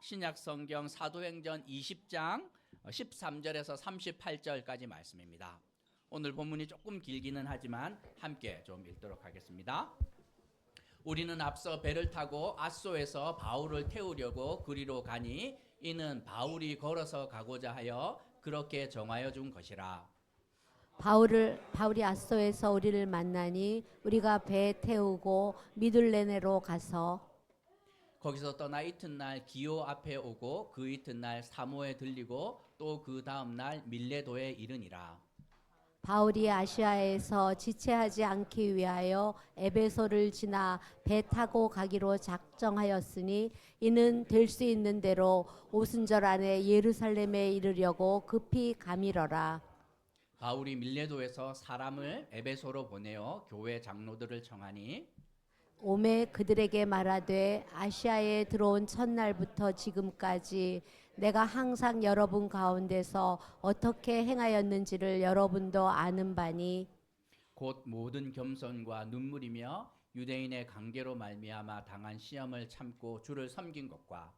신약 성경 사도행전 20장 13절에서 38절까지 말씀입니다. 오늘 본문이 조금 길기는 하지만 함께 좀 읽도록 하겠습니다. 우리는 앞서 배를 타고 앗소에서 바울을 태우려고 그리로 가니 이는 바울이 걸어서 가고자 하여 그렇게 정하여 준 것이라. 바울이 앗소에서 우리를 만나니 우리가 배 태우고 미둘레네로 가서 거기서 떠나 이튿날 기오 앞에 오고 그 이튿날 사모에 들리고 또 그 다음날 밀레도에 이르니라. 바울이 아시아에서 지체하지 않기 위하여 에베소를 지나 배 타고 가기로 작정하였으니 이는 될 수 있는 대로 오순절 안에 예루살렘에 이르려고 급히 가미러라. 바울이 밀레도에서 사람을 에베소로 보내어 교회 장로들을 청하니 오매 그들에게 말하되 아시아에 들어온 첫날부터 지금까지 내가 항상 여러분 가운데서 어떻게 행하였는지를 여러분도 아는 바니 곧 모든 겸손과 눈물이며 유대인의 관계로 말미암아 당한 시험을 참고 주를 섬긴 것과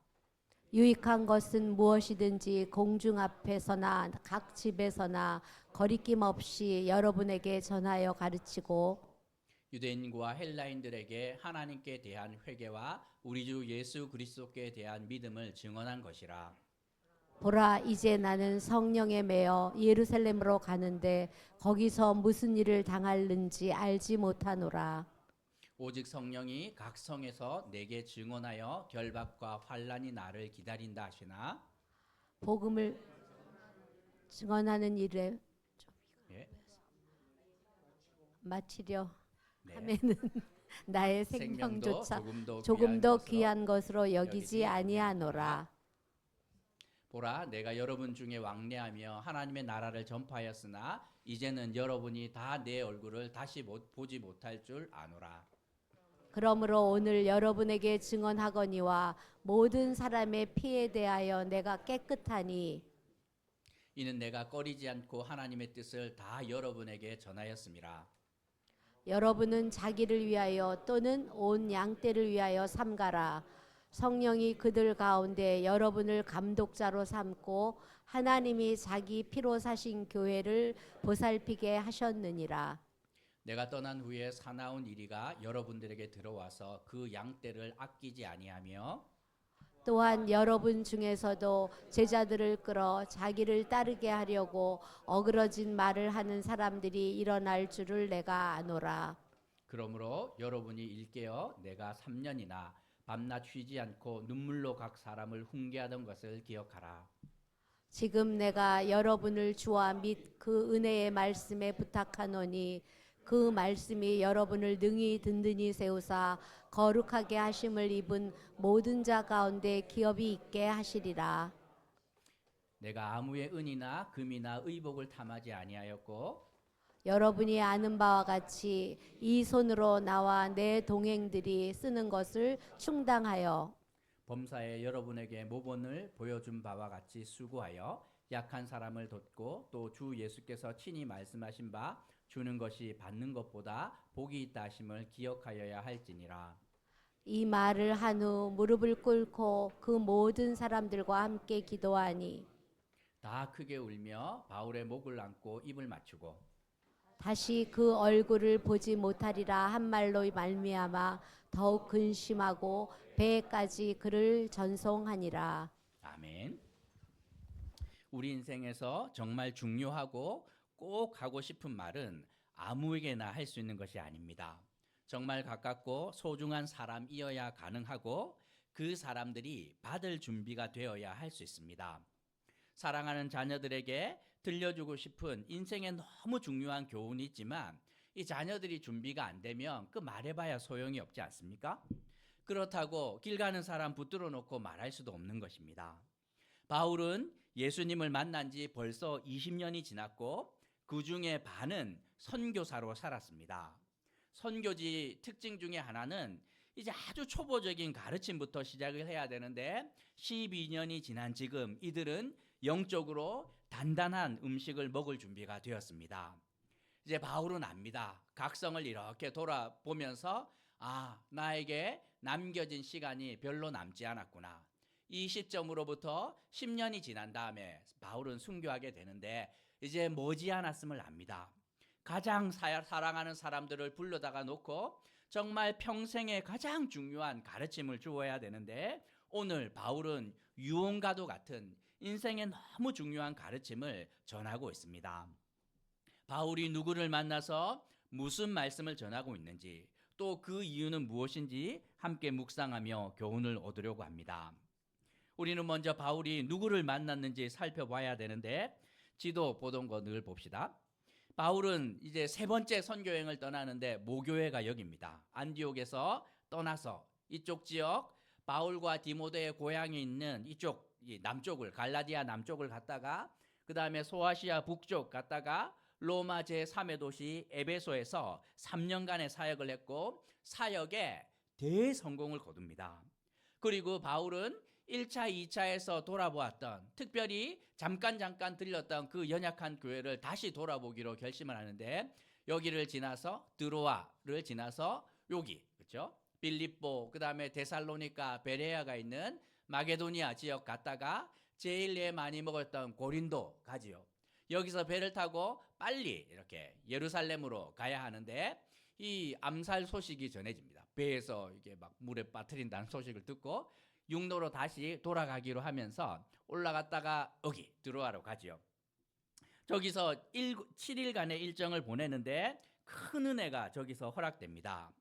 유익한 것은 무엇이든지 공중 앞에서나 각 집에서나 거리낌 없이 여러분에게 전하여 가르치고 유대인과 헬라인들에게 하나님께 대한 회개와 우리 주 예수 그리스도께 대한 믿음을 증언한 것이라. 보라 이제 나는 성령에 매여 예루살렘으로 가는데 거기서 무슨 일을 당할는지 알지 못하노라. 오직 성령이 각 성에서 내게 증언하여 결박과 환난이 나를 기다린다 하시나. 복음을 증언하는 일에 예. 마치려 네. 하면은 나의 생명도 생명조차 조금 더 귀한 것으로 여기지 아니하노라. 보라 내가 여러분 중에 왕래하며 하나님의 나라를 전파하였으나 이제는 여러분이 다 내 얼굴을 다시 보지 못할 줄 아노라. 그러므로 오늘 여러분에게 증언하거니와 모든 사람의 피에 대하여 내가 깨끗하니 이는 내가 꺼리지 않고 하나님의 뜻을 다 여러분에게 전하였음이라. 여러분은 자기를 위하여 또는 온 양떼를 위하여 삼가라. 성령이 그들 가운데 여러분을 감독자로 삼고 하나님이 자기 피로 사신 교회를 보살피게 하셨느니라. 내가 떠난 후에 사나운 이리가 여러분들에게 들어와서 그 양떼를 아끼지 아니하며 또한 여러분 중에서도 제자들을 끌어 자기를 따르게 하려고 어그러진 말을 하는 사람들이 일어날 줄을 내가 아노라. 그러므로 여러분이 일깨어 내가 3년이나 밤낮 쉬지 않고 눈물로 각 사람을 훈계하던 것을 기억하라. 지금 내가 여러분을 주와 및 그 은혜의 말씀에 부탁하노니 그 말씀이 여러분을 능히 든든히 세우사 거룩하게 하심을 입은 모든 자 가운데 기업이 있게 하시리라. 내가 아무의 은이나 금이나 의복을 탐하지 아니하였고 여러분이 아는 바와 같이 이 손으로 나와 내 동행들이 쓰는 것을 충당하여 범사에 여러분에게 모본을 보여준 바와 같이 수고하여 약한 사람을 돕고 또 주 예수께서 친히 말씀하신 바 주는 것이 받는 것보다 복이 있다 하심을 기억하여야 할지니라. 이 말을 한 후 무릎을 꿇고 그 모든 사람들과 함께 기도하니 다 크게 울며 바울의 목을 안고 입을 맞추고 다시 그 얼굴을 보지 못하리라 한 말로 말미암아 더욱 근심하고 배에까지 그를 전송하니라. 아멘. 우리 인생에서 정말 중요하고 꼭 하고 싶은 말은 아무에게나 할 수 있는 것이 아닙니다. 정말 가깝고 소중한 사람이어야 가능하고 그 사람들이 받을 준비가 되어야 할 수 있습니다. 사랑하는 자녀들에게 들려주고 싶은 인생에 너무 중요한 교훈이 있지만 이 자녀들이 준비가 안 되면 그 말해봐야 소용이 없지 않습니까? 그렇다고 길 가는 사람 붙들어 놓고 말할 수도 없는 것입니다. 바울은 예수님을 만난 지 벌써 20년이 지났고 그 중에 반은 선교사로 살았습니다. 선교지 특징 중에 하나는 이제 아주 초보적인 가르침부터 시작을 해야 되는데 12년이 지난 지금 이들은 영적으로 단단한 음식을 먹을 준비가 되었습니다. 이제 바울은 압니다. 각성을 이렇게 돌아보면서 나에게 남겨진 시간이 별로 남지 않았구나. 이 시점으로부터 10년이 지난 다음에 바울은 순교하게 되는데 이제 머지않았음을 압니다. 가장 사랑하는 사람들을 불러다가 놓고 정말 평생에 가장 중요한 가르침을 주어야 되는데 오늘 바울은 유언과도 같은 인생에 너무 중요한 가르침을 전하고 있습니다. 바울이 누구를 만나서 무슨 말씀을 전하고 있는지 또 그 이유는 무엇인지 함께 묵상하며 교훈을 얻으려고 합니다. 우리는 먼저 바울이 누구를 만났는지 살펴봐야 되는데 지도 보던 거 늘 봅시다. 바울은 이제 세 번째 선교행을 떠나는데 모교회가 여기입니다. 안디옥에서 떠나서 이쪽 지역 바울과 디모데의 고향이 있는 이쪽 남쪽을 갈라디아 남쪽을 갔다가 그 다음에 소아시아 북쪽 갔다가 로마 제3의 도시 에베소에서 3년간의 사역을 했고 사역에 대성공을 거둡니다. 그리고 바울은 1차, 2차에서 돌아보았던 특별히 잠깐 들렸던 그 연약한 교회를 다시 돌아보기로 결심을 하는데 여기를 지나서 드로아를 지나서 여기 그렇죠? 빌립보 그다음에 데살로니가 베레아가 있는 마게도니아 지역 갔다가 제일 많이 먹었던 고린도 가지요. 여기서 배를 타고 빨리 이렇게 예루살렘으로 가야 하는데 이 암살 소식이 전해집니다. 배에서 이게 막 물에 빠뜨린다는 소식을 듣고 육로로 다시 돌아가기로 하면서 올라갔다가 여기 드로아로 가지요. 저기서 7일간의 일정을 보내는데 큰 은혜가 저기서 허락됩니다.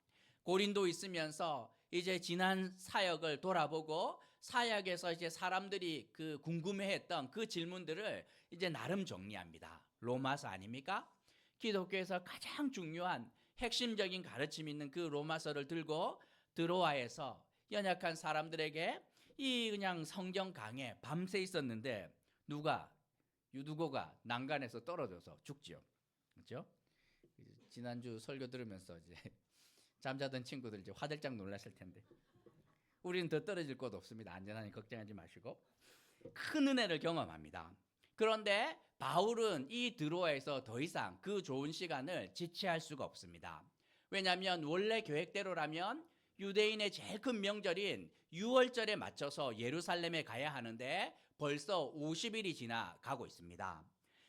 고린도 있으면서 이제 지난 사역을 돌아보고 사역에서 이제 사람들이 그 궁금해했던 그 질문들을 이제 나름 정리합니다. 로마서 아닙니까? 기독교에서 가장 중요한 핵심적인 가르침이 있는 그 로마서를 들고 드로아에서 연약한 사람들에게 이 그냥 성경 강에 밤새 있었는데 유두고가 난간에서 떨어져서 죽지요. 그렇죠? 지난주 설교 들으면서 이제 잠자던 친구들 이제 화들짝 놀랐을 텐데 우리는 더 떨어질 곳 없습니다. 안전하니 걱정하지 마시고 큰 은혜를 경험합니다. 그런데 바울은 이 드로아에서 더 이상 그 좋은 시간을 지체할 수가 없습니다. 왜냐하면 원래 계획대로라면 유대인의 제일 큰 명절인 6월절에 맞춰서 예루살렘에 가야 하는데 벌써 50일이 지나가고 있습니다.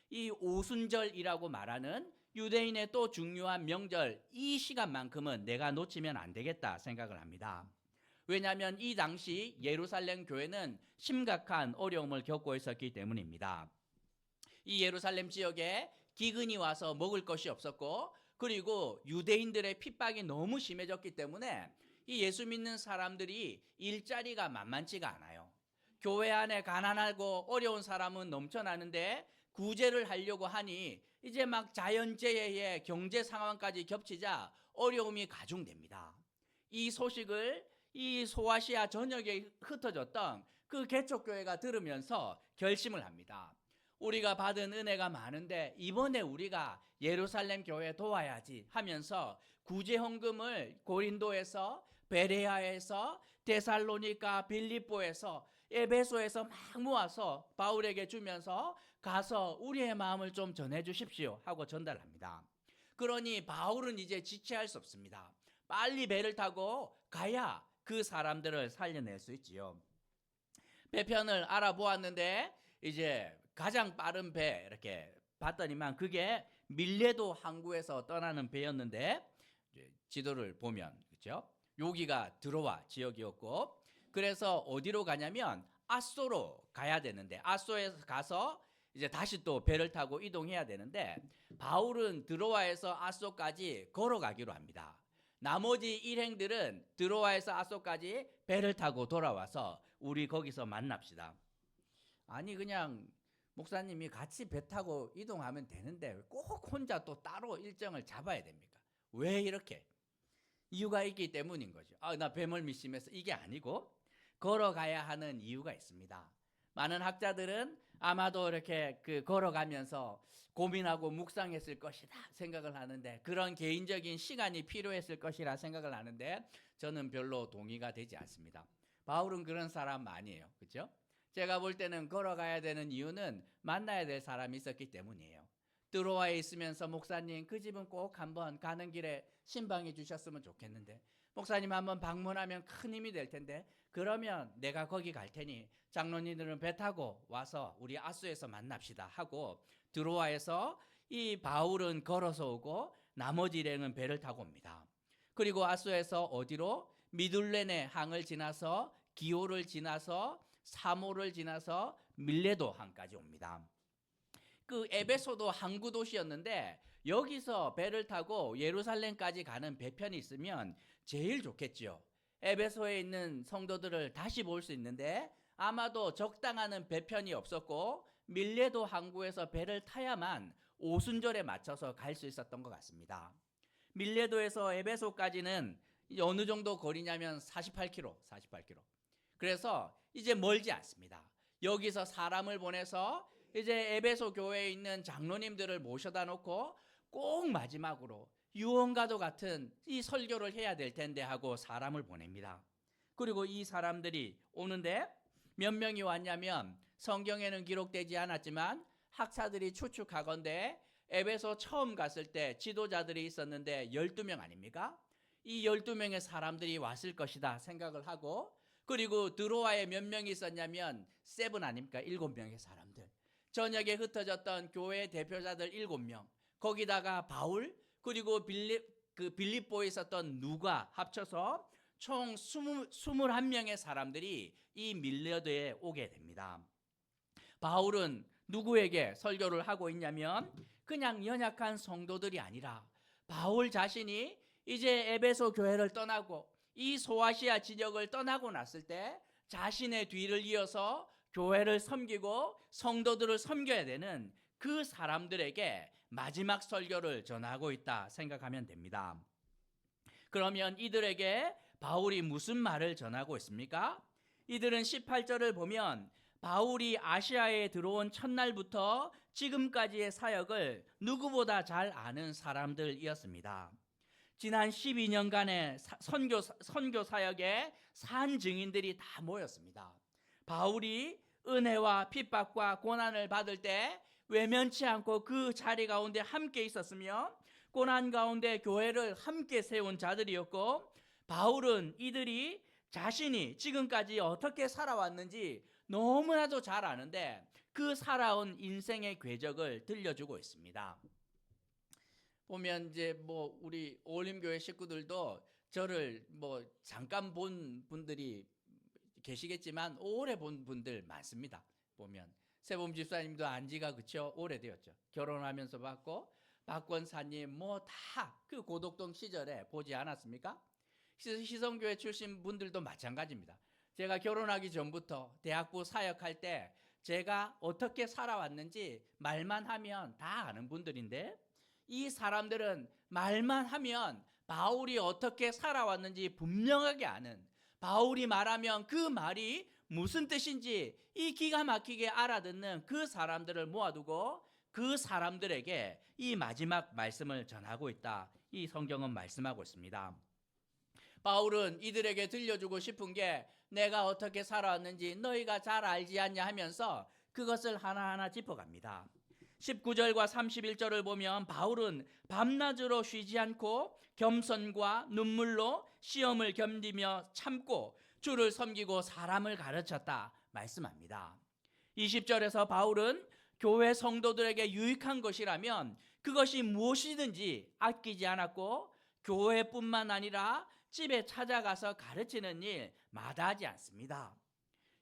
이 오순절이라고 말하는 유대인의 또 중요한 명절 이 시간만큼은 내가 놓치면 안 되겠다 생각을 합니다. 왜냐하면 이 당시 예루살렘 교회는 심각한 어려움을 겪고 있었기 때문입니다. 이 예루살렘 지역에 기근이 와서 먹을 것이 없었고 그리고 유대인들의 핍박이 너무 심해졌기 때문에 이 예수 믿는 사람들이 일자리가 만만치가 않아요. 교회 안에 가난하고 어려운 사람은 넘쳐나는데 구제를 하려고 하니 이제 막 자연재해에 경제 상황까지 겹치자 어려움이 가중됩니다. 이 소식을 이 소아시아 전역에 흩어졌던 그 개척교회가 들으면서 결심을 합니다. 우리가 받은 은혜가 많은데 이번에 우리가 예루살렘 교회 도와야지 하면서 구제 헌금을 고린도에서 베레아에서 데살로니가 빌립보에서 에베소에서 막 모아서 바울에게 주면서 가서 우리의 마음을 좀 전해 주십시오 하고 전달합니다. 그러니 바울은 이제 지체할 수 없습니다. 빨리 배를 타고 가야 그 사람들을 살려낼 수 있지요. 배편을 알아보았는데 이제 가장 빠른 배 이렇게 봤더니만 그게 밀레도 항구에서 떠나는 배였는데 지도를 보면 그렇죠? 여기가 드로아 지역이었고 그래서 어디로 가냐면 아소로 가야 되는데 아소에서 가서 이제 다시 또 배를 타고 이동해야 되는데 바울은 드로아에서 아소까지 걸어가기로 합니다. 나머지 일행들은 드로아에서 아소까지 배를 타고 돌아와서 우리 거기서 만납시다. 아니 그냥 목사님이 같이 배 타고 이동하면 되는데 꼭 혼자 또 따로 일정을 잡아야 됩니까? 왜 이렇게? 이유가 있기 때문인 거죠. 나 배멀미 심해서 이게 아니고 걸어가야 하는 이유가 있습니다. 많은 학자들은 아마도 이렇게 걸어가면서 고민하고 묵상했을 것이다 생각을 하는데 그런 개인적인 시간이 필요했을 것이라 생각을 하는데 저는 별로 동의가 되지 않습니다. 바울은 그런 사람 아니에요. 그렇죠? 제가 볼 때는 걸어가야 되는 이유는 만나야 될 사람이 있었기 때문이에요. 드로아에 있으면서 목사님 그 집은 꼭 한번 가는 길에 신방해 주셨으면 좋겠는데 목사님 한번 방문하면 큰 힘이 될 텐데 그러면 내가 거기 갈 테니 장로님들은 배 타고 와서 우리 아소에서 만납시다 하고 드로아에서 이 바울은 걸어서 오고 나머지 일행은 배를 타고 옵니다. 그리고 아소에서 어디로? 미둘레네 항을 지나서 기호를 지나서 사모를 지나서 밀레도 항까지 옵니다. 그 에베소도 항구 도시였는데 여기서 배를 타고 예루살렘까지 가는 배편이 있으면 제일 좋겠지요. 에베소에 있는 성도들을 다시 볼 수 있는데 아마도 적당한 배편이 없었고 밀레도 항구에서 배를 타야만 오순절에 맞춰서 갈 수 있었던 것 같습니다. 밀레도에서 에베소까지는 어느 정도 거리냐면 48km. 그래서 이제 멀지 않습니다. 여기서 사람을 보내서 이제 에베소 교회에 있는 장로님들을 모셔다 놓고 꼭 마지막으로 유언가도 같은 이 설교를 해야 될 텐데 하고 사람을 보냅니다. 그리고 이 사람들이 오는데 몇 명이 왔냐면 성경에는 기록되지 않았지만 학사들이 추측하건대 에베소 처음 갔을 때 지도자들이 있었는데 12명 아닙니까? 이 12명의 사람들이 왔을 것이다 생각을 하고, 그리고 드로아에 몇 명이 있었냐면 7 아닙니까? 7명의 사람들. 저녁에 흩어졌던 교회 대표자들 7명, 거기다가 바울, 그리고 빌립보에 있었던 누가 합쳐서 총 21명의 사람들이 이 밀레도에 오게 됩니다. 바울은 누구에게 설교를 하고 있냐면 그냥 연약한 성도들이 아니라 바울 자신이 이제 에베소 교회를 떠나고 이 소아시아 지역을 떠나고 났을 때 자신의 뒤를 이어서 교회를 섬기고 성도들을 섬겨야 되는 그 사람들에게 마지막 설교를 전하고 있다 생각하면 됩니다. 그러면 이들에게 바울이 무슨 말을 전하고 있습니까? 이들은 18절을 보면 바울이 아시아에 들어온 첫날부터 지금까지의 사역을 누구보다 잘 아는 사람들이었습니다. 지난 12년간의 선교 사역에 산 증인들이 다 모였습니다. 바울이 은혜와 핍박과 고난을 받을 때 외면치 않고 그 자리 가운데 함께 있었으며 고난 가운데 교회를 함께 세운 자들이었고, 바울은 이들이 자신이 지금까지 어떻게 살아왔는지 너무나도 잘 아는데 그 살아온 인생의 궤적을 들려주고 있습니다. 보면 이제 우리 오림교회 식구들도 저를 잠깐 본 분들이 계시겠지만 오래 본 분들 많습니다. 보면 세범 집사님도 안지가 그쵸 오래되었죠. 결혼하면서 봤고 박권사님 다 그 고독동 시절에 보지 않았습니까? 희성교회 출신 분들도 마찬가지입니다. 제가 결혼하기 전부터 대학부 사역할 때 제가 어떻게 살아왔는지 말만 하면 다 아는 분들인데, 이 사람들은 말만 하면 바울이 어떻게 살아왔는지 분명하게 아는, 바울이 말하면 그 말이 무슨 뜻인지 이 기가 막히게 알아듣는 그 사람들을 모아두고 그 사람들에게 이 마지막 말씀을 전하고 있다. 이 성경은 말씀하고 있습니다. 바울은 이들에게 들려주고 싶은 게 내가 어떻게 살아왔는지 너희가 잘 알지 않냐 하면서 그것을 하나하나 짚어갑니다. 19절과 31절을 보면 바울은 밤낮으로 쉬지 않고 겸손과 눈물로 시험을 견디며 참고 주를 섬기고 사람을 가르쳤다 말씀합니다. 20절에서 바울은 교회 성도들에게 유익한 것이라면 그것이 무엇이든지 아끼지 않았고 교회뿐만 아니라 집에 찾아가서 가르치는 일 마다하지 않습니다.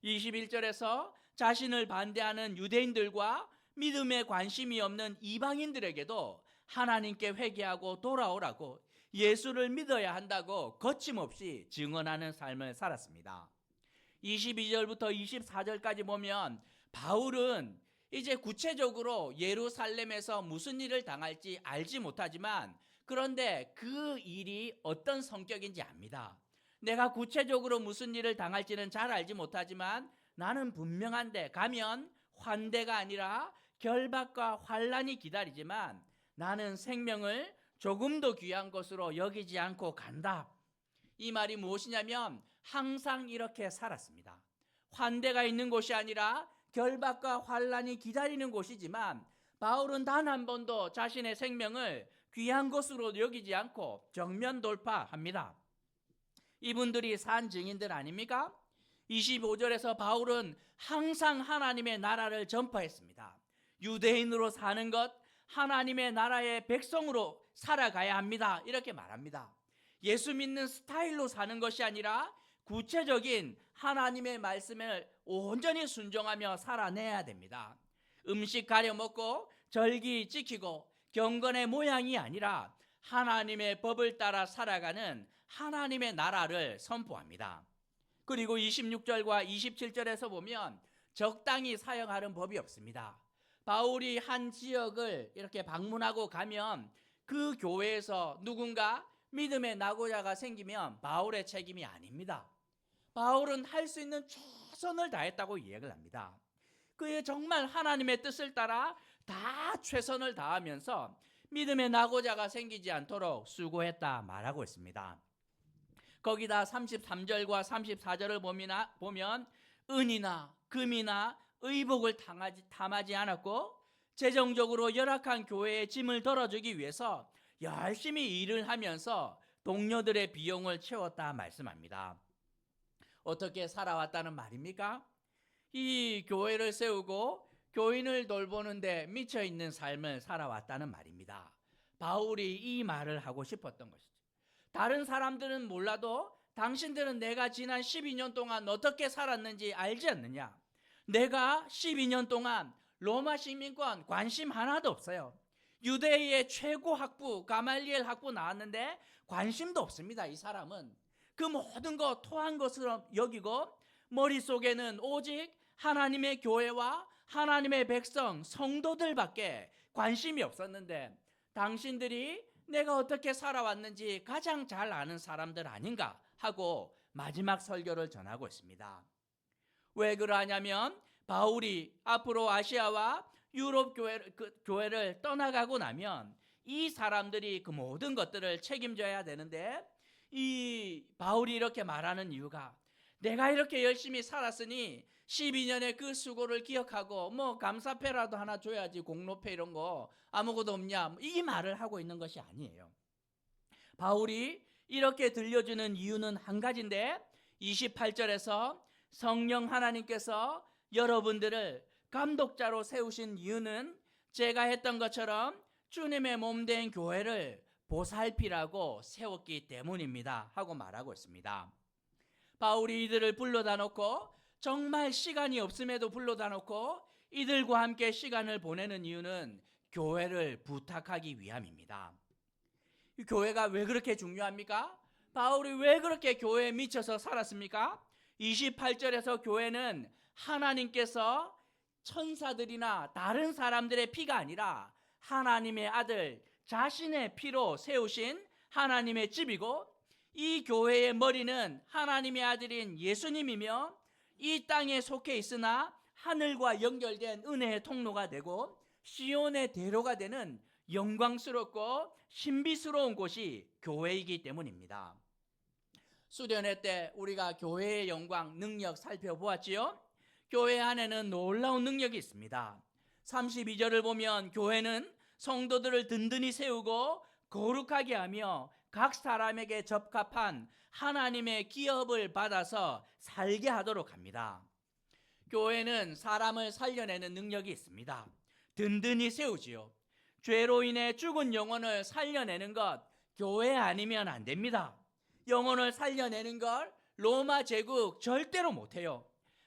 21절에서 자신을 반대하는 유대인들과 믿음에 관심이 없는 이방인들에게도 하나님께 회개하고 돌아오라고, 예수를 믿어야 한다고 거침없이 증언하는 삶을 살았습니다. 22절부터 24절까지 보면 바울은 이제 구체적으로 예루살렘에서 무슨 일을 당할지 알지 못하지만 그런데 그 일이 어떤 성격인지 압니다. 내가 구체적으로 무슨 일을 당할지는 잘 알지 못하지만 나는 분명한데 가면 환대가 아니라 결박과 환난이 기다리지만 나는 생명을 조금도 귀한 것으로 여기지 않고 간다. 이 말이 무엇이냐면 항상 이렇게 살았습니다. 환대가 있는 곳이 아니라 결박과 환난이 기다리는 곳이지만 바울은 단 한 번도 자신의 생명을 귀한 것으로 여기지 않고 정면 돌파합니다. 이분들이 산 증인들 아닙니까? 25절에서 바울은 항상 하나님의 나라를 전파했습니다. 유대인으로 사는 것, 하나님의 나라의 백성으로 살아가야 합니다. 이렇게 말합니다. 예수 믿는 스타일로 사는 것이 아니라 구체적인 하나님의 말씀을 온전히 순종하며 살아내야 됩니다. 음식 가려 먹고 절기 지키고 경건의 모양이 아니라 하나님의 법을 따라 살아가는 하나님의 나라를 선포합니다. 그리고 26절과 27절에서 보면 적당히 사용하는 법이 없습니다. 바울이 한 지역을 이렇게 방문하고 가면 그 교회에서 누군가 믿음의 낙오자가 생기면 바울의 책임이 아닙니다. 바울은 할 수 있는 최선을 다했다고 이야기를 합니다. 그의 정말 하나님의 뜻을 따라 다 최선을 다하면서 믿음의 낙오자가 생기지 않도록 수고했다 말하고 있습니다. 거기다 33절과 34절을 보면 은이나 금이나 의복을 탐하지 않았고 재정적으로 열악한 교회의 짐을 덜어주기 위해서 열심히 일을 하면서 동료들의 비용을 채웠다 말씀합니다. 어떻게 살아왔다는 말입니까? 이 교회를 세우고 교인을 돌보는데 미쳐있는 삶을 살아왔다는 말입니다. 바울이 이 말을 하고 싶었던 것이죠. 다른 사람들은 몰라도 당신들은 내가 지난 12년 동안 어떻게 살았는지 알지 않느냐? 내가 12년 동안 로마 시민권 관심 하나도 없어요. 유대의 최고 학부 가말리엘 학부 나왔는데 관심도 없습니다. 이 사람은 그 모든 거 토한 것으로 여기고 머릿속에는 오직 하나님의 교회와 하나님의 백성 성도들밖에 관심이 없었는데 당신들이 내가 어떻게 살아왔는지 가장 잘 아는 사람들 아닌가 하고 마지막 설교를 전하고 있습니다. 왜 그러냐면 바울이 앞으로 아시아와 유럽 교회를 떠나가고 나면 이 사람들이 그 모든 것들을 책임져야 되는데 이 바울이 이렇게 말하는 이유가 내가 이렇게 열심히 살았으니 12년의 그 수고를 기억하고 뭐 감사패라도 하나 줘야지 공로패 이런 거 아무것도 없냐 이 말을 하고 있는 것이 아니에요. 바울이 이렇게 들려주는 이유는 한 가지인데 28절에서 성령 하나님께서 여러분들을 감독자로 세우신 이유는 제가 했던 것처럼 주님의 몸된 교회를 보살피라고 세웠기 때문입니다 하고 말하고 있습니다. 바울이 이들을 불러다 놓고 정말 시간이 없음에도 불러다 놓고 이들과 함께 시간을 보내는 이유는 교회를 부탁하기 위함입니다. 이 교회가 왜 그렇게 중요합니까? 바울이 왜 그렇게 교회에 미쳐서 살았습니까? 28절에서 교회는 하나님께서 천사들이나 다른 사람들의 피가 아니라 하나님의 아들 자신의 피로 세우신 하나님의 집이고 이 교회의 머리는 하나님의 아들인 예수님이며 이 땅에 속해 있으나 하늘과 연결된 은혜의 통로가 되고 시온의 대로가 되는 영광스럽고 신비스러운 곳이 교회이기 때문입니다. 수련회 때 우리가 교회의 영광, 능력 살펴보았지요. 교회 안에는 놀라운 능력이 있습니다. 32절을 보면 교회는 성도들을 든든히 세우고 거룩하게 하며 각 사람에게 적합한 하나님의 기업을 받아서 살게 하도록 합니다. 교회는 사람을 살려내는 능력이 있습니다. 든든히 세우지요. 죄로 인해 죽은 영혼을 살려내는 것 교회 아니면 안 됩니다. 영혼을 살려내는 걸 로마 제국 절대로 못해요.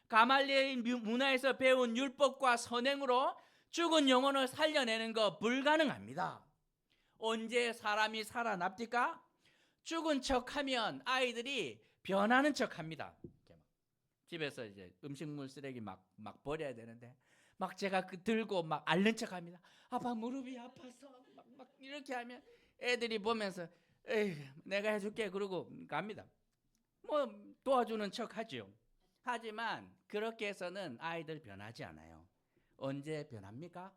가말리엘 문화에서 배운 율법과 선행으로 죽은 영혼을 살려내는 거 불가능합니다. 언제 사람이 살아납니까? 죽은 척하면 아이들이 변하는 척합니다. 집에서 이제 음식물 쓰레기 막 버려야 되는데 막 제가 들고 막 앓는 척합니다. 아빠 무릎이 아파서 막 이렇게 하면 애들이 보면서 에이 내가 해줄게 그러고 갑니다. 뭐 도와주는 척하죠. 하지만 그렇게 해서는 아이들 변하지 않아요. 언제 변합니까?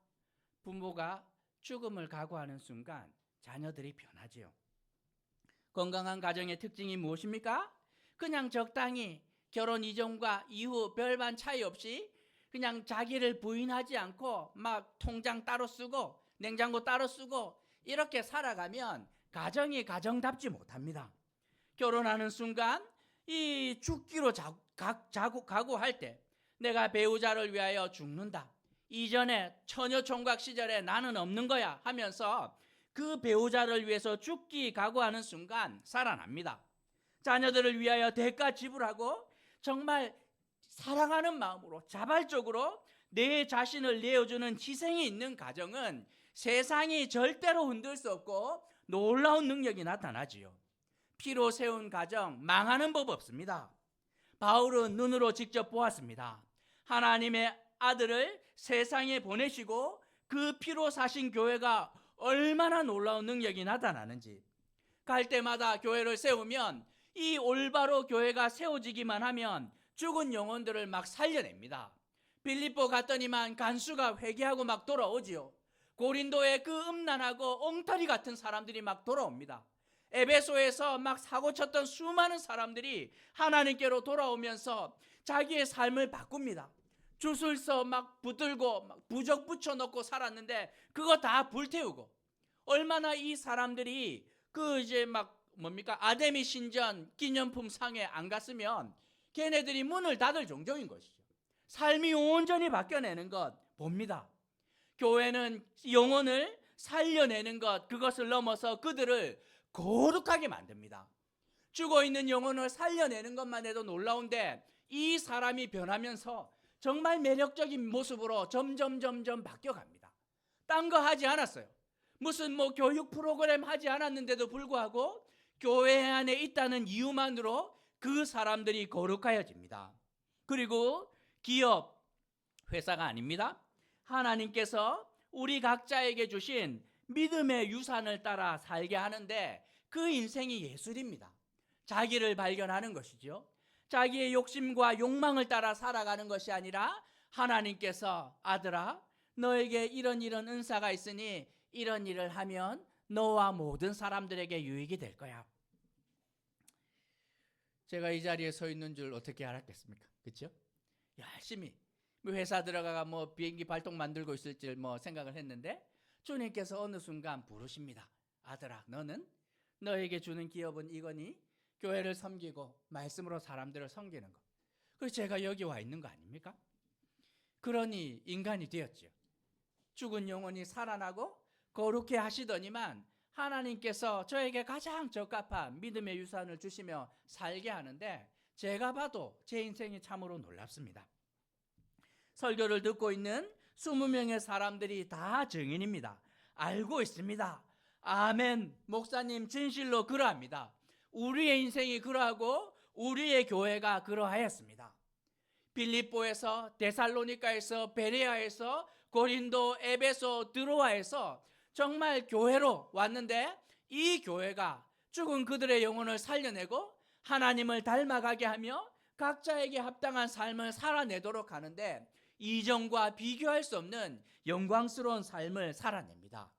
부모가 죽음을 각오하는 순간 자녀들이 변하지요. 건강한 가정의 특징이 무엇입니까? 그냥 적당히 결혼 이전과 이후 별반 차이 없이 그냥 자기를 부인하지 않고 막 통장 따로 쓰고 냉장고 따로 쓰고 이렇게 살아가면 가정이 가정답지 못합니다. 결혼하는 순간 이 죽기로 각오할 때 내가 배우자를 위하여 죽는다. 이전에 처녀 총각 시절에 나는 없는 거야 하면서 그 배우자를 위해서 죽기 각오하는 순간 살아납니다. 자녀들을 위하여 대가 지불하고 정말 사랑하는 마음으로 자발적으로 내 자신을 내어주는 희생이 있는 가정은 세상이 절대로 흔들 수 없고 놀라운 능력이 나타나지요. 피로 세운 가정 망하는 법 없습니다. 바울은 눈으로 직접 보았습니다. 하나님의 아들을 세상에 보내시고 그 피로 사신 교회가 얼마나 놀라운 능력이 나타나는지, 갈 때마다 교회를 세우면 이 올바로 교회가 세워지기만 하면 죽은 영혼들을 막 살려냅니다. 빌립보 갔더니만 간수가 회개하고 막 돌아오지요. 고린도에 그 음란하고 엉터리 같은 사람들이 막 돌아옵니다. 에베소에서 막 사고쳤던 수많은 사람들이 하나님께로 돌아오면서 자기의 삶을 바꿉니다. 주술서 막 붙들고 막 부적 붙여놓고 살았는데 그거 다 불태우고, 얼마나 이 사람들이 그 이제 막 아데미 신전 기념품 상에 안 갔으면 걔네들이 문을 닫을 정도인 것이죠. 삶이 온전히 바뀌어내는 것 봅니다. 교회는 영혼을 살려내는 것, 그것을 넘어서 그들을 거룩하게 만듭니다. 죽어있는 영혼을 살려내는 것만 해도 놀라운데 이 사람이 변하면서 정말 매력적인 모습으로 점점 바뀌어갑니다. 딴 거 하지 않았어요. 무슨 교육 프로그램 하지 않았는데도 불구하고 교회 안에 있다는 이유만으로 그 사람들이 거룩하여집니다. 그리고 기업, 회사가 아닙니다. 하나님께서 우리 각자에게 주신 믿음의 유산을 따라 살게 하는데 그 인생이 예술입니다. 자기를 발견하는 것이죠. 자기의 욕심과 욕망을 따라 살아가는 것이 아니라 하나님께서 아들아, 너에게 이런 은사가 있으니 이런 일을 하면 너와 모든 사람들에게 유익이 될 거야. 제가 이 자리에 서 있는 줄 어떻게 알았겠습니까? 그렇죠? 열심히 회사 들어가가 비행기 발동 만들고 있을 줄 생각을 했는데 주님께서 어느 순간 부르십니다. 아들아, 너는 너에게 주는 기업은 이거니 교회를 섬기고 말씀으로 사람들을 섬기는 것. 그래서 제가 여기 와 있는 거 아닙니까? 그러니 인간이 되었죠. 죽은 영혼이 살아나고 거룩해 하시더니만 하나님께서 저에게 가장 적합한 믿음의 유산을 주시며 살게 하는데 제가 봐도 제 인생이 참으로 놀랍습니다. 설교를 듣고 있는 20명의 사람들이 다 증인입니다. 알고 있습니다. 아멘. 목사님 진실로 그러합니다. 우리의 인생이 그러하고 우리의 교회가 그러하였습니다. 빌립보에서, 데살로니가에서, 베레아에서, 고린도, 에베소, 드로아에서 정말 교회로 왔는데 이 교회가 죽은 그들의 영혼을 살려내고 하나님을 닮아가게 하며 각자에게 합당한 삶을 살아내도록 하는데 이전과 비교할 수 없는 영광스러운 삶을 살아냅니다.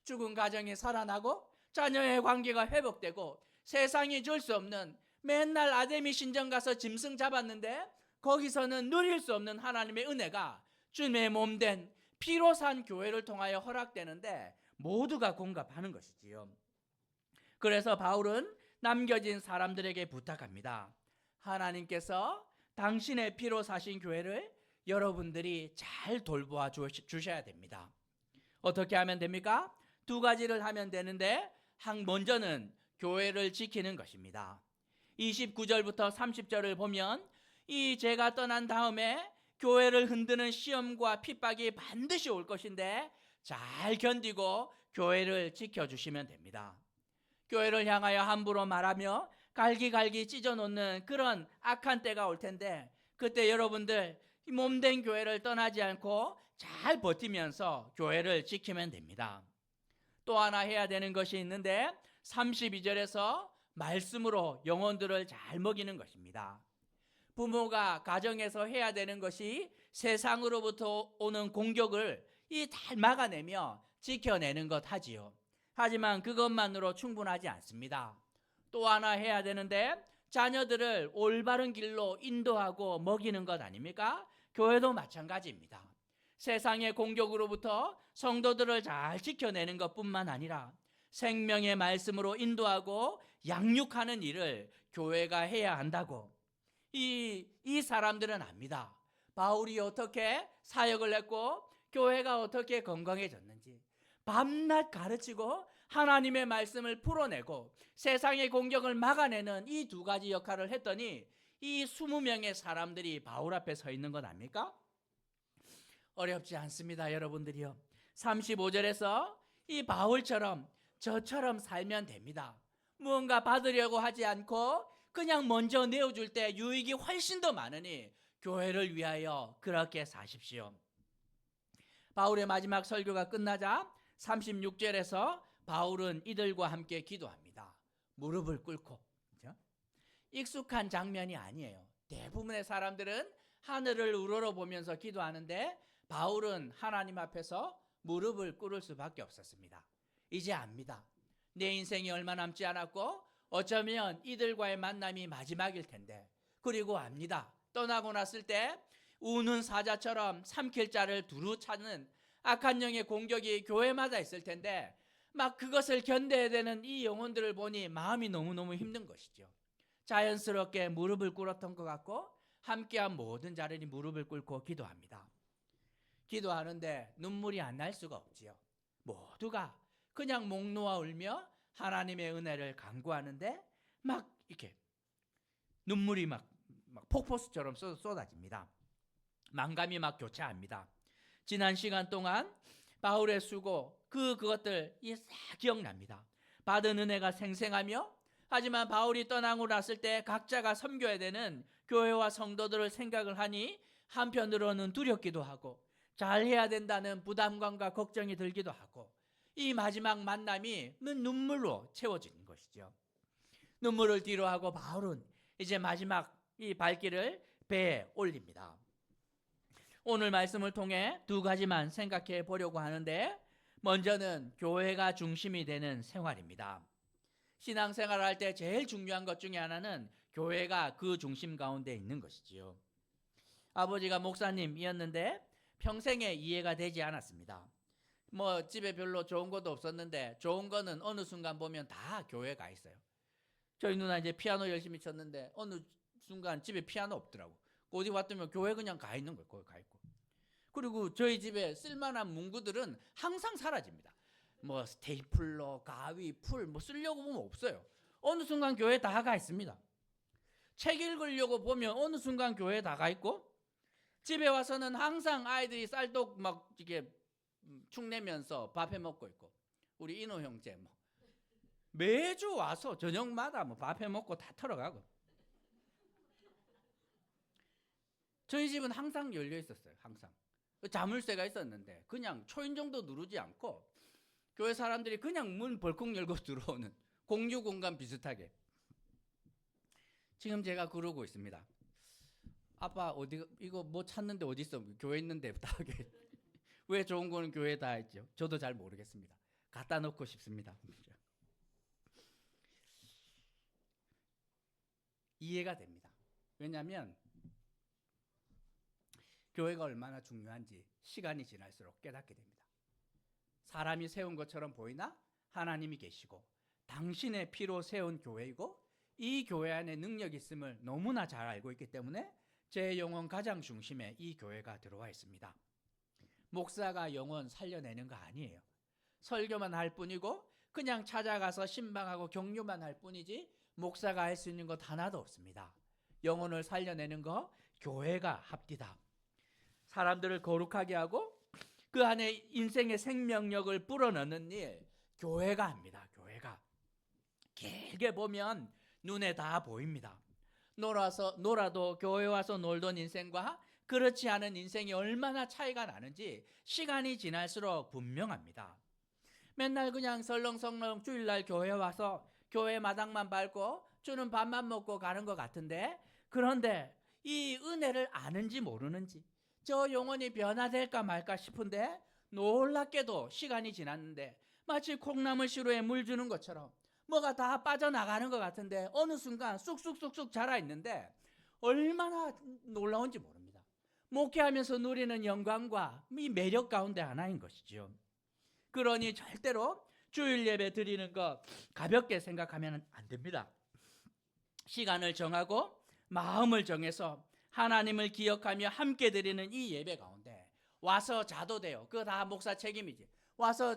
죽은 가정이 살아나고 자녀의 관계가 회복되고 세상이 줄 수 없는, 맨날 아데미 신전 가서 짐승 잡았는데 거기서는 누릴 수 없는 하나님의 은혜가 주님의 몸된 피로 산 교회를 통하여 허락되는데 모두가 공감하는 것이지요. 그래서 바울은 남겨진 사람들에게 부탁합니다. 하나님께서 당신의 피로 사신 교회를 여러분들이 잘 돌보아 주셔야 됩니다. 어떻게 하면 됩니까? 두 가지를 하면 되는데 먼저는 교회를 지키는 것입니다. 29절부터 30절을 보면 이 제가 떠난 다음에 교회를 흔드는 시험과 핍박이 반드시 올 것인데 잘 견디고 교회를 지켜주시면 됩니다. 교회를 향하여 함부로 말하며 갈기갈기 찢어놓는 그런 악한 때가 올 텐데 그때 여러분들 몸된 교회를 떠나지 않고 잘 버티면서 교회를 지키면 됩니다. 또 하나 해야 되는 것이 있는데 32절에서 말씀으로 영혼들을 잘 먹이는 것입니다. 부모가 가정에서 해야 되는 것이 세상으로부터 오는 공격을 잘 막아내며 지켜내는 것 하지요. 하지만 그것만으로 충분하지 않습니다. 또 하나 해야 되는데 자녀들을 올바른 길로 인도하고 먹이는 것 아닙니까? 교회도 마찬가지입니다. 세상의 공격으로부터 성도들을 잘 지켜내는 것뿐만 아니라 생명의 말씀으로 인도하고 양육하는 일을 교회가 해야 한다고, 이 사람들은 압니다. 바울이 어떻게 사역을 했고 교회가 어떻게 건강해졌는지, 밤낮 가르치고 하나님의 말씀을 풀어내고 세상의 공격을 막아내는 이 두 가지 역할을 했더니 이 20명의 사람들이 바울 앞에 서 있는 건 압니까? 어렵지 않습니다, 여러분들이요. 35절에서 이 바울처럼 저처럼 살면 됩니다. 무언가 받으려고 하지 않고 그냥 먼저 내어줄 때 유익이 훨씬 더 많으니 교회를 위하여 그렇게 사십시오. 바울의 마지막 설교가 끝나자 36절에서 바울은 이들과 함께 기도합니다. 무릎을 꿇고. 그렇죠? 익숙한 장면이 아니에요. 대부분의 사람들은 하늘을 우러러보면서 기도하는데 바울은 하나님 앞에서 무릎을 꿇을 수밖에 없었습니다. 이제 압니다. 내 인생이 얼마 남지 않았고 어쩌면 이들과의 만남이 마지막일 텐데, 그리고 압니다. 떠나고 났을 때 우는 사자처럼 삼킬 자를 두루 찾는 악한 영의 공격이 교회마다 있을 텐데 막 그것을 견뎌야 되는 이 영혼들을 보니 마음이 너무너무 힘든 것이죠. 자연스럽게 무릎을 꿇었던 것 같고 함께한 모든 자들이 무릎을 꿇고 기도합니다. 기도하는데 눈물이 안 날 수가 없지요. 모두가 그냥 목 놓아 울며 하나님의 은혜를 간구하는데 막 이렇게 눈물이 막 폭포수처럼 쏟아집니다. 만감이 막 교차합니다. 지난 시간 동안 바울의 수고, 그것들 싹 기억납니다. 받은 은혜가 생생하며, 하지만 바울이 떠나고 났을 때 각자가 섬겨야 되는 교회와 성도들을 생각을 하니 한편으로는 두렵기도 하고 잘해야 된다는 부담감과 걱정이 들기도 하고, 이 마지막 만남이 눈물로 채워지는 것이죠. 눈물을 뒤로하고 바울은 이제 마지막 이 발길을 배에 올립니다. 오늘 말씀을 통해 두 가지만 생각해 보려고 하는데, 먼저는 교회가 중심이 되는 생활입니다. 신앙생활을 할 때 제일 중요한 것 중에 하나는 교회가 그 중심 가운데 있는 것이지요. 아버지가 목사님이었는데 평생에 이해가 되지 않았습니다. 집에 별로 좋은 것도 없었는데 좋은 거는 어느 순간 보면 다 교회가 있어요. 저희 누나 이제 피아노 열심히 쳤는데 어느 순간 집에 피아노 없더라고. 어디 왔더니 교회 그냥 가 있는 거예요. 거기 가 있고. 그리고 저희 집에 쓸만한 문구들은 항상 사라집니다. 스테이플러, 가위, 풀 쓰려고 보면 없어요. 어느 순간 교회에 다 가 있습니다. 책 읽으려고 보면 어느 순간 교회에 다 가 있고, 집에 와서는 항상 아이들이 쌀떡 이렇게 축내면서 밥 해 먹고 있고, 우리 인호 형제 매주 와서 저녁마다 밥 해 먹고 다 털어가고. 저희 집은 항상 열려 있었어요. 항상 자물쇠가 있었는데 그냥 초인종도 누르지 않고 교회 사람들이 그냥 문 벌컥 열고 들어오는 공유 공간 비슷하게. 지금 제가 그러고 있습니다. 아빠 어디 이거 찾는데 어디 있어? 교회 있는데 다 왜 좋은 거는 교회에 다 있죠? 저도 잘 모르겠습니다. 갖다 놓고 싶습니다. 이해가 됩니다. 왜냐하면 교회가 얼마나 중요한지 시간이 지날수록 깨닫게 됩니다. 사람이 세운 것처럼 보이나 하나님이 계시고 당신의 피로 세운 교회이고 이 교회 안에 능력이 있음을 너무나 잘 알고 있기 때문에 제 영혼 가장 중심에 이 교회가 들어와 있습니다. 목사가 영혼 살려내는 거 아니에요. 설교만 할 뿐이고 그냥 찾아가서 신방하고 격려만 할 뿐이지 목사가 할 수 있는 것 하나도 없습니다. 영혼을 살려내는 거 교회가 합디다. 사람들을 거룩하게 하고 그 안에 인생의 생명력을 불어넣는 일 교회가 합니다. 교회가 길게 보면 눈에 다 보입니다. 놀아도 교회 와서 놀던 인생과 그렇지 않은 인생이 얼마나 차이가 나는지 시간이 지날수록 분명합니다. 맨날 그냥 설렁설렁 주일날 교회 와서 교회 마당만 밟고 주는 밥만 먹고 가는 것 같은데, 그런데 이 은혜를 아는지 모르는지, 저 영혼이 변화될까 말까 싶은데 놀랍게도 시간이 지났는데 마치 콩나물 시루에 물 주는 것처럼 뭐가 다 빠져나가는 것 같은데 어느 순간 쑥쑥쑥쑥 자라있는데 얼마나 놀라운지 모릅니다. 목회하면서 누리는 영광과 이 매력 가운데 하나인 것이죠. 그러니 절대로 주일 예배 드리는 거 가볍게 생각하면 안 됩니다. 시간을 정하고 마음을 정해서 하나님을 기억하며 함께 드리는 이 예배 가운데 와서 자도 돼요. 그거 다 목사 책임이지. 와서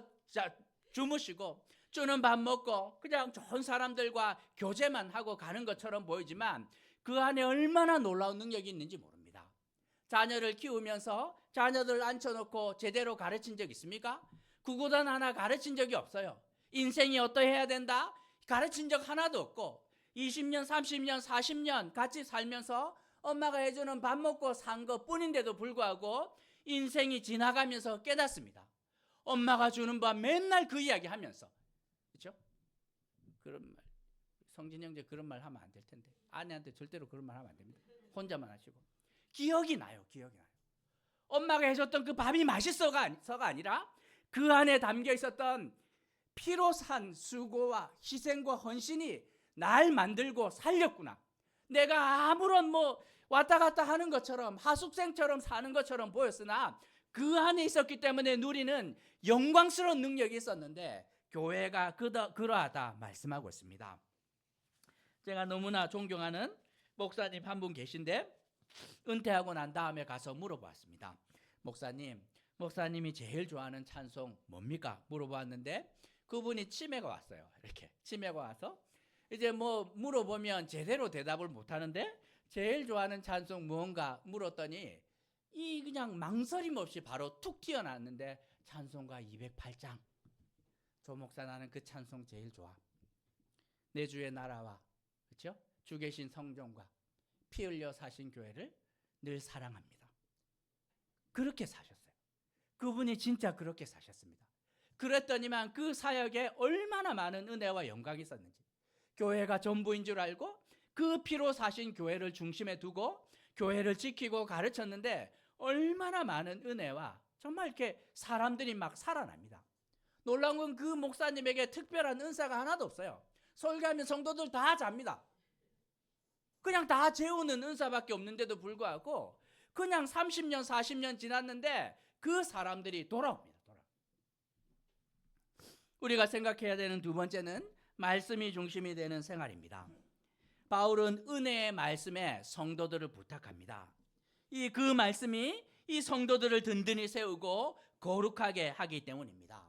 주무시고 주는 밥 먹고 그냥 좋은 사람들과 교제만 하고 가는 것처럼 보이지만 그 안에 얼마나 놀라운 능력이 있는지 모릅니다. 자녀를 키우면서 자녀들 앉혀놓고 제대로 가르친 적 있습니까? 구구단 하나 가르친 적이 없어요. 인생이 어떠해야 된다? 가르친 적 하나도 없고 20년, 30년, 40년 같이 살면서 엄마가 해주는 밥 먹고 산 것뿐인데도 불구하고 인생이 지나가면서 깨닫습니다. 엄마가 주는 밥 맨날 그 이야기 하면서, 그렇죠? 그런 말, 성진 형제 그런 말 하면 안 될 텐데 아내한테 절대로 그런 말 하면 안 됩니다. 혼자만 하시고. 기억이 나요. 엄마가 해줬던 그 밥이 맛있어가 아니라 그 안에 담겨 있었던 피로 산 수고와 희생과 헌신이 날 만들고 살렸구나. 내가 아무런 왔다 갔다 하는 것처럼 하숙생처럼 사는 것처럼 보였으나 그 안에 있었기 때문에 누리는 영광스러운 능력이 있었는데 교회가 그러하다 말씀하고 있습니다. 제가 너무나 존경하는 목사님 한 분 계신데 은퇴하고 난 다음에 가서 물어봤습니다. 목사님이 제일 좋아하는 찬송 뭡니까? 물어봤는데 그분이 치매가 왔어요. 이렇게 치매가 와서 이제 물어보면 제대로 대답을 못하는데 제일 좋아하는 찬송 무언가 물었더니 이 그냥 망설임 없이 바로 툭 튀어나왔는데 찬송가 208장. 조 목사 나는 그 찬송 제일 좋아. 내 주의 나라와 그렇죠? 주 계신 성전과 피 흘려 사신 교회를 늘 사랑합니다. 그렇게 사셨어요. 그분이 진짜 그렇게 사셨습니다. 그랬더니만 그 사역에 얼마나 많은 은혜와 영광이 있었는지 교회가 전부인 줄 알고 그 피로 사신 교회를 중심에 두고 교회를 지키고 가르쳤는데 얼마나 많은 은혜와 정말 이렇게 사람들이 막 살아납니다. 놀라운 건 그 목사님에게 특별한 은사가 하나도 없어요. 설교하면 성도들 다 잡니다. 그냥 다 재우는 은사밖에 없는데도 불구하고 그냥 30년 40년 지났는데 그 사람들이 돌아옵니다. 우리가 생각해야 되는 두 번째는 말씀이 중심이 되는 생활입니다. 바울은 은혜의 말씀에 성도들을 부탁합니다. 그 말씀이 이 성도들을 든든히 세우고 거룩하게 하기 때문입니다.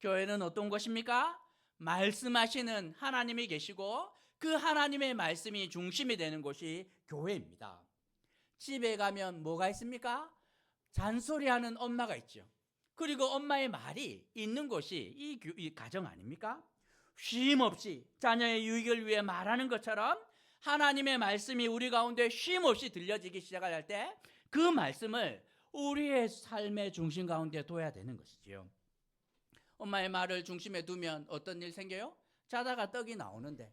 교회는 어떤 것입니까? 말씀하시는 하나님이 계시고 그 하나님의 말씀이 중심이 되는 곳이 교회입니다. 집에 가면 뭐가 있습니까? 잔소리하는 엄마가 있죠. 그리고 엄마의 말이 있는 곳이 이 가정 아닙니까? 쉼 없이 자녀의 유익을 위해 말하는 것처럼 하나님의 말씀이 우리 가운데 쉼 없이 들려지기 시작할 때 그 말씀을 우리의 삶의 중심 가운데 둬야 되는 것이지요. 엄마의 말을 중심에 두면 어떤 일 생겨요? 자다가 떡이 나오는데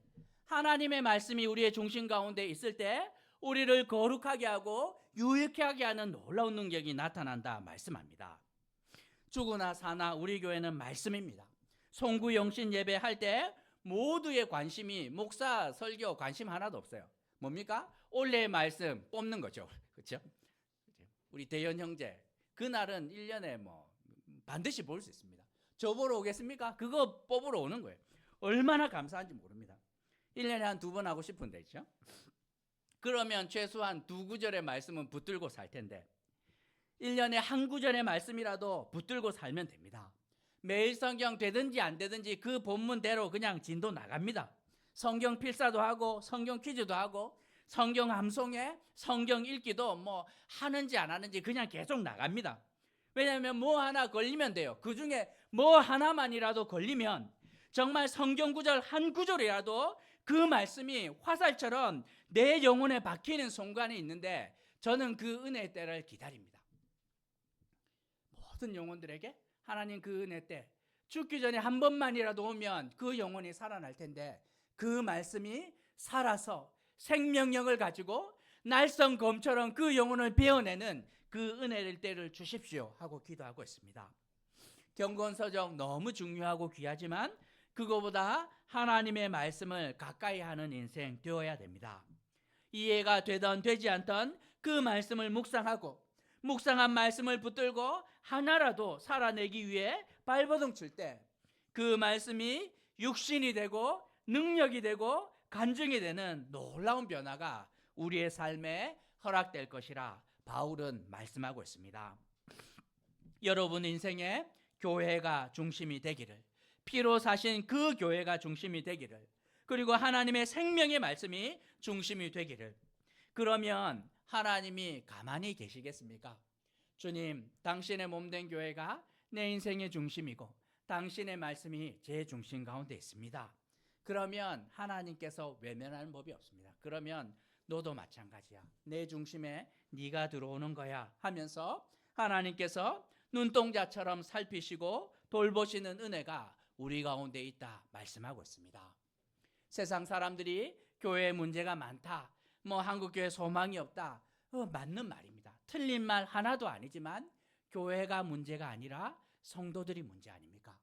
하나님의 말씀이 우리의 중심 가운데 있을 때 우리를 거룩하게 하고 유익하게 하게 하는 놀라운 능력이 나타난다 말씀합니다. 죽으나 사나 우리 교회는 말씀입니다. 송구 영신 예배할 때 모두의 관심이 목사 설교 관심 하나도 없어요. 뭡니까? 올해의 말씀 뽑는 거죠. 그렇죠? 우리 대현 형제 그날은 1년에 반드시 볼 수 있습니다. 저 보러 오겠습니까? 그거 뽑으러 오는 거예요. 얼마나 감사한지 모릅니다. 1년에 한 2번 하고 싶은데 있죠? 그러면 최소한 2구절의 말씀은 붙들고 살 텐데 1년에 한 구절의 말씀이라도 붙들고 살면 됩니다. 매일 성경 되든지 안 되든지 그 본문대로 그냥 진도 나갑니다. 성경 필사도 하고 성경 퀴즈도 하고 성경 암송에 성경 읽기도 하는지 안 하는지 그냥 계속 나갑니다. 왜냐하면 하나 걸리면 돼요. 그 중에 하나만이라도 걸리면 정말 성경 구절 한 구절이라도 그 말씀이 화살처럼 내 영혼에 박히는 순간이 있는데 저는 그 은혜의 때를 기다립니다. 모든 영혼들에게 하나님 그 은혜 때 죽기 전에 한 번만이라도 오면 그 영혼이 살아날 텐데 그 말씀이 살아서 생명력을 가지고 날성검처럼 그 영혼을 베어내는 그 은혜의 때를 주십시오 하고 기도하고 있습니다. 경건서적 너무 중요하고 귀하지만 그거보다 하나님의 말씀을 가까이 하는 인생 되어야 됩니다. 이해가 되던 되지 않던 그 말씀을 묵상하고 묵상한 말씀을 붙들고 하나라도 살아내기 위해 발버둥 칠 때 그 말씀이 육신이 되고 능력이 되고 간증이 되는 놀라운 변화가 우리의 삶에 허락될 것이라 바울은 말씀하고 있습니다. 여러분 인생에 교회가 중심이 되기를, 피로 사신 그 교회가 중심이 되기를, 그리고 하나님의 생명의 말씀이 중심이 되기를. 그러면 하나님이 가만히 계시겠습니까? 주님, 당신의 몸된 교회가 내 인생의 중심이고 당신의 말씀이 제 중심 가운데 있습니다. 그러면 하나님께서 외면하는 법이 없습니다. 그러면 너도 마찬가지야. 내 중심에 네가 들어오는 거야 하면서 하나님께서 눈동자처럼 살피시고 돌보시는 은혜가 우리 가운데 있다 말씀하고 있습니다. 세상 사람들이 교회에 문제가 많다, 한국교회 소망이 없다, 맞는 말입니다. 틀린 말 하나도 아니지만 교회가 문제가 아니라 성도들이 문제 아닙니까?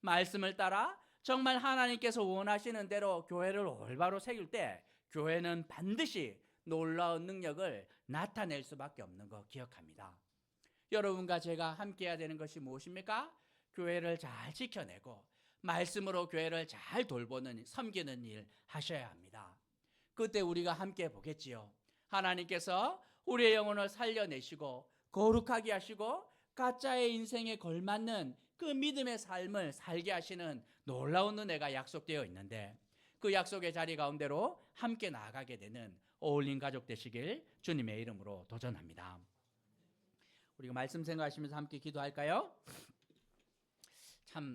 말씀을 따라 정말 하나님께서 원하시는 대로 교회를 올바로 새길 때 교회는 반드시 놀라운 능력을 나타낼 수밖에 없는 거 기억합니다. 여러분과 제가 함께 해야 되는 것이 무엇입니까? 교회를 잘 지켜내고 말씀으로 교회를 잘 돌보는, 섬기는 일 하셔야 합니다. 그때 우리가 함께 보겠지요. 하나님께서 우리의 영혼을 살려내시고 거룩하게 하시고 가짜의 인생에 걸맞는 그 믿음의 삶을 살게 하시는 놀라운 은혜가 약속되어 있는데, 그 약속의 자리 가운데로 함께 나아가게 되는 어울린 가족 되시길 주님의 이름으로 도전합니다. 우리가 말씀 생각하시면서 함께 기도할까요? 참